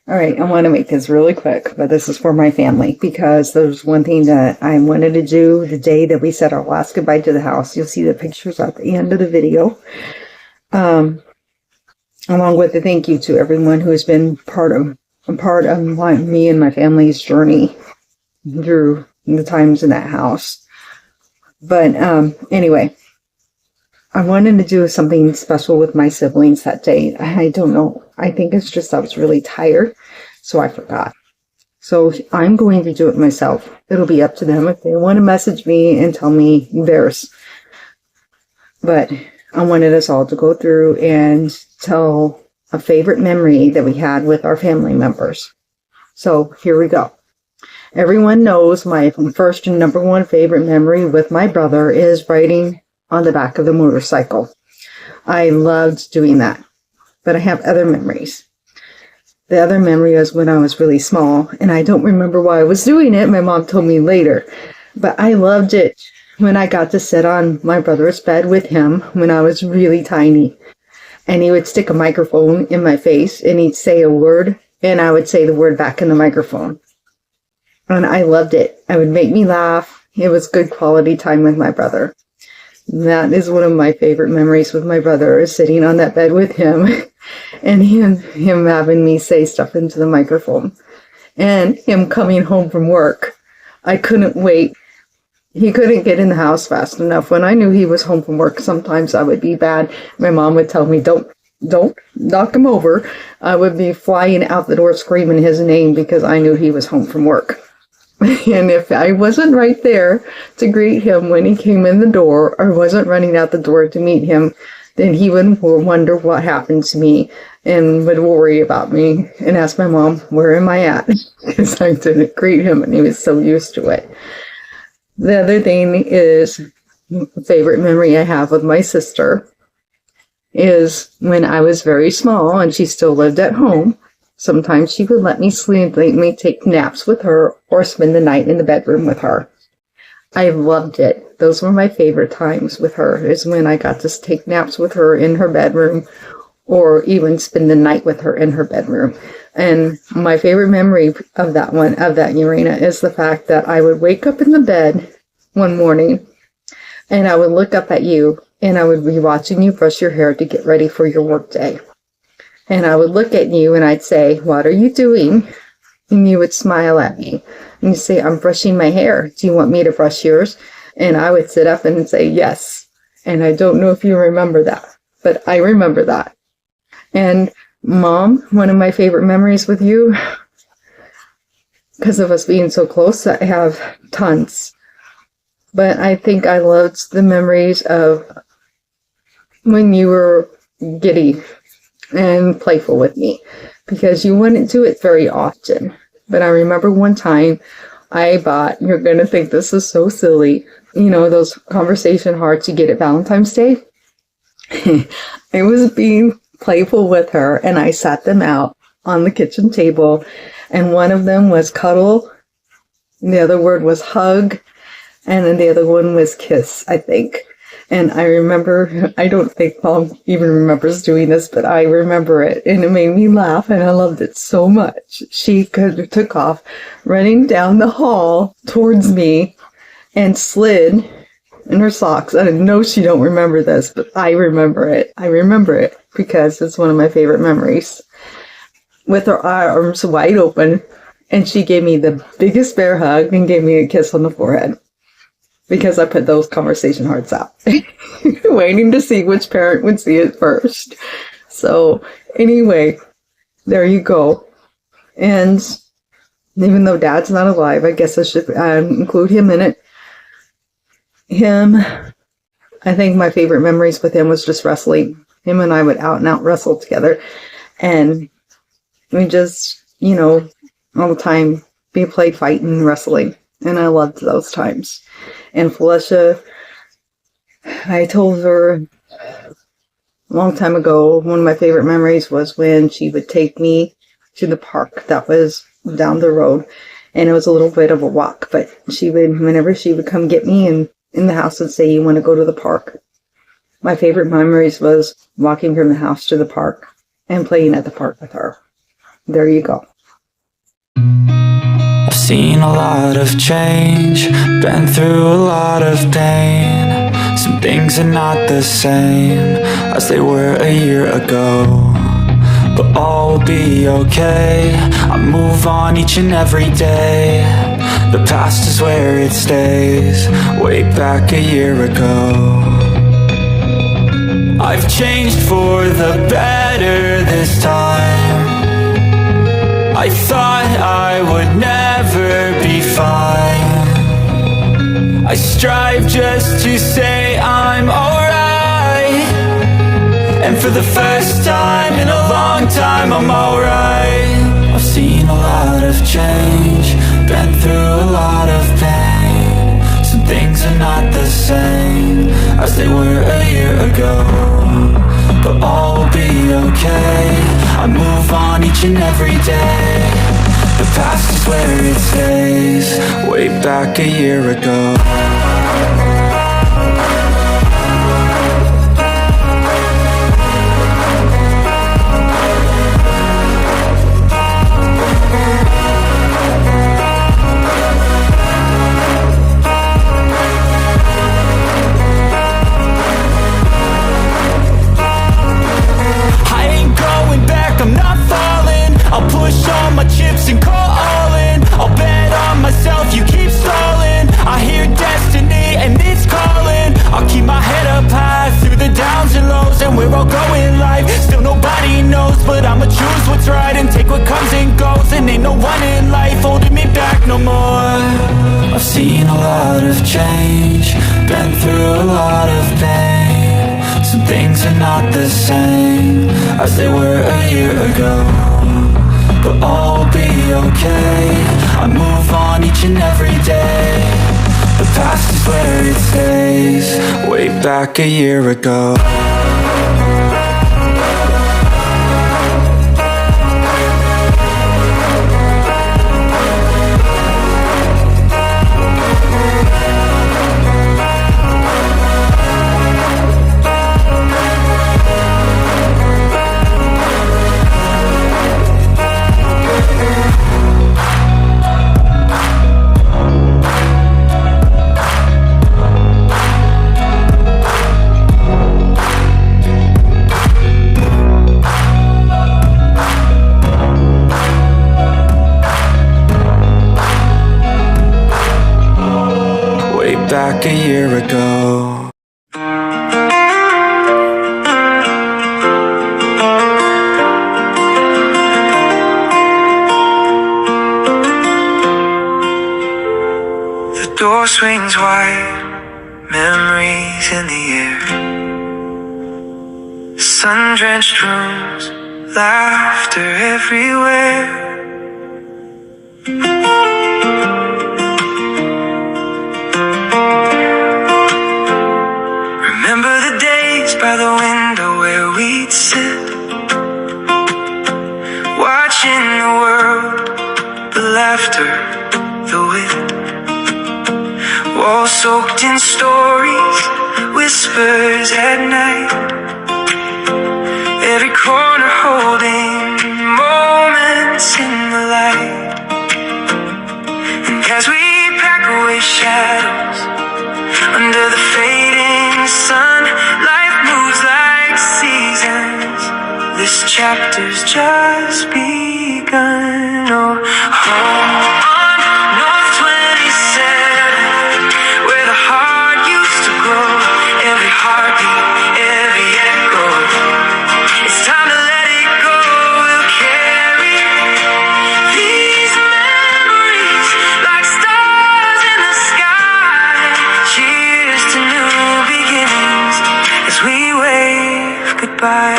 All right, I want to make this really quick, but this is for my family because there's one thing that I wanted to do the day that we said our last goodbye to the house. You'll see the pictures at the end of the video, along with the thank you to everyone who has been part of me and my family's journey through the times in that house. But anyway, I wanted to do something special with my siblings that day. I don't know. I think it's just I was really tired, so I forgot. So I'm going to do it myself. It'll be up to them if they want to message me and tell me theirs. But I wanted us all to go through and tell a favorite memory that we had with our family members. So here we go. Everyone knows my first and number one favorite memory with my brother is riding on the back of the motorcycle. I loved doing that, but I have other memories. The other memory was when I was really small, and I don't remember why I was doing it. My mom told me later, but I loved it when I got to sit on my brother's bed with him when I was really tiny, and he would stick a microphone in my face, and he'd say a word, and I would say the word back in the microphone, and I loved it. It would make me laugh. It was good quality time with my brother. That is one of my favorite memories with my brother, is sitting on that bed with him and him having me say stuff into the microphone, and him coming home from work. I couldn't wait. He couldn't get in the house fast enough. When I knew he was home from work, sometimes I would be bad. My mom would tell me, don't knock him over. I would be flying out the door screaming his name because I knew he was home from work. And if I wasn't right there to greet him when he came in the door, or wasn't running out the door to meet him, then he would wonder what happened to me and would worry about me and ask my mom, where am I at? Because I didn't greet him and he was so used to it. The other thing is, a favorite memory I have with my sister is when I was very small and she still lived at home. Sometimes she would let me sleep, let me take naps with her, or spend the night in the bedroom with her. I loved it. Those were my favorite times with her, is when I got to take naps with her in her bedroom, or even spend the night with her in her bedroom. And my favorite memory of that Urena, is the fact that I would wake up in the bed one morning, and I would look up at you, and I would be watching you brush your hair to get ready for your work day. And I would look at you and I'd say, what are you doing? And you would smile at me. And you say, I'm brushing my hair. Do you want me to brush yours? And I would sit up and say, yes. And I don't know if you remember that, but I remember that. And Mom, one of my favorite memories with you, because of us being so close, I have tons. But I think I loved the memories of when you were giddy and playful with me, because you wouldn't do it very often. But I remember one time I bought, you're going to think this is so silly, those conversation hearts you get at Valentine's Day. I was being playful with her, and I sat them out on the kitchen table, and one of them was cuddle, the other word was hug, and then the other one was kiss, I think. And I remember, I don't think Mom even remembers doing this, but I remember it, and it made me laugh, and I loved it so much. She took off running down the hall towards me and slid in her socks. I know she don't remember this, but I remember it. I remember it because it's one of my favorite memories. With her arms wide open, and she gave me the biggest bear hug and gave me a kiss on the forehead. Because I put those conversation hearts out, waiting to see which parent would see it first. So anyway, there you go. And even though Dad's not alive, I guess I should include him in it. I think my favorite memories with him was just wrestling. Him and I would out and out wrestle together. And we just, all the time, we played fighting and wrestling. And I loved those times. And Felicia, I told her a long time ago, one of my favorite memories was when she would take me to the park that was down the road. And it was a little bit of a walk, but whenever she would come get me in the house and say, you want to go to the park? My favorite memories was walking from the house to the park and playing at the park with her. There you go. seen a lot of change, been through a lot of pain. Some things are not the same as they were a year ago, but all will be okay. I move on each and every day. The past is where it stays, way back a year ago. I've changed for the better this time. I thought I would never be fine. I strive just to say I'm alright, and for the first time in a long time I'm alright. I've seen a lot of change, been through a lot of pain. Some things are not the same as they were a year ago, but all will be okay. I move on each and every day. The past is where it stays, way back a year ago. I'll push all my chips and call all in. I'll bet on myself, you keep stalling. I hear destiny and it's calling. I'll keep my head up high through the downs and lows, and we're all going live. Still nobody knows, but I'ma choose what's right and take what comes and goes. And ain't no one in life holding me back no more. I've seen a lot of change, been through a lot of pain. Some things are not the same as they were a year ago, but all will be okay. I move on each and every day. The past is where it stays, way back a year ago. Back a year ago. The door swings wide, memories in the air. Sun-drenched rooms, laughter everywhere. By the window where we'd sit, watching the world, the laughter, the wit. Walls soaked in stories, whispers at night. Every corner holding moments in the light. And as we pack away shadows under the fading sun, life moves like seasons. This chapter's just begun. Oh, home on North 27, where the heart used to grow. Every heartbeat, every echo. It's time to let it go. We'll carry these memories like stars in the sky. Cheers to new beginnings as we wave goodbye.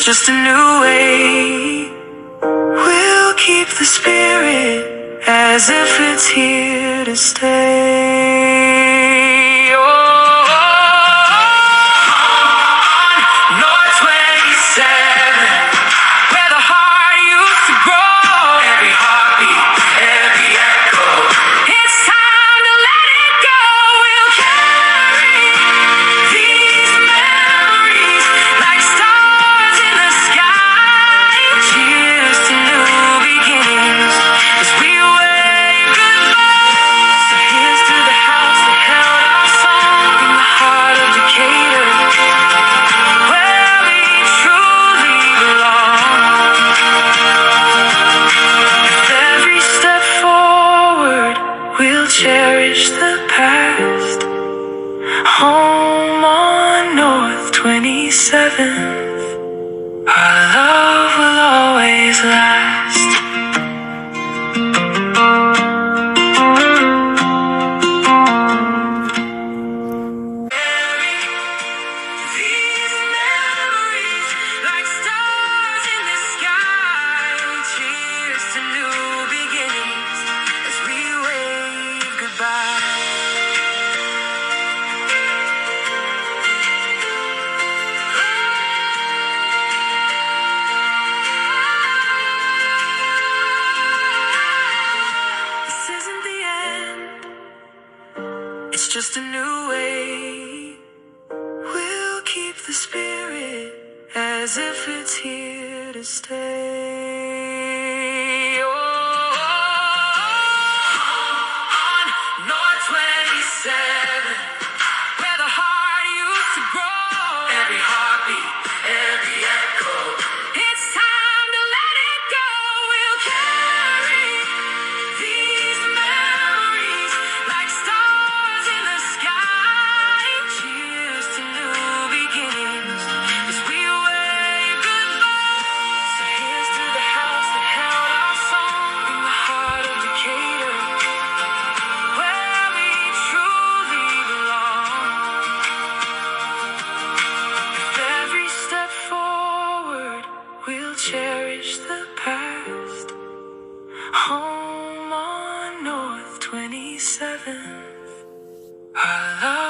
just a new way. We'll keep the spirit as if it's here to stay. Oh, on North 27, where the heart used to grow. Every heartbeat, every echo. It's time to let it go. We'll carry these memories like stars in the sky. Cheers to new beginnings as we wave goodbye. So here's to the house that held our song in the heart of Decatur, where we truly belong. With every step forward, we'll cherish the past. Home on North 27th, our love will always last. These memories like stars in the sky. Cheers to new beginnings as we wave goodbye. This isn't the end, it's just a new way. We'll keep the spirit as if it's here to stay. Oh, on North 27, where the heart used to grow. Every heartbeat, every echo. It's time to let it go. We'll carry these memories like stars in the sky. Cheers to new beginnings as we wave goodbye. So here's to the house that held our song in the heart of Decatur, where we truly belong. With every step forward, we'll cherish the past. Home on North 27th, our love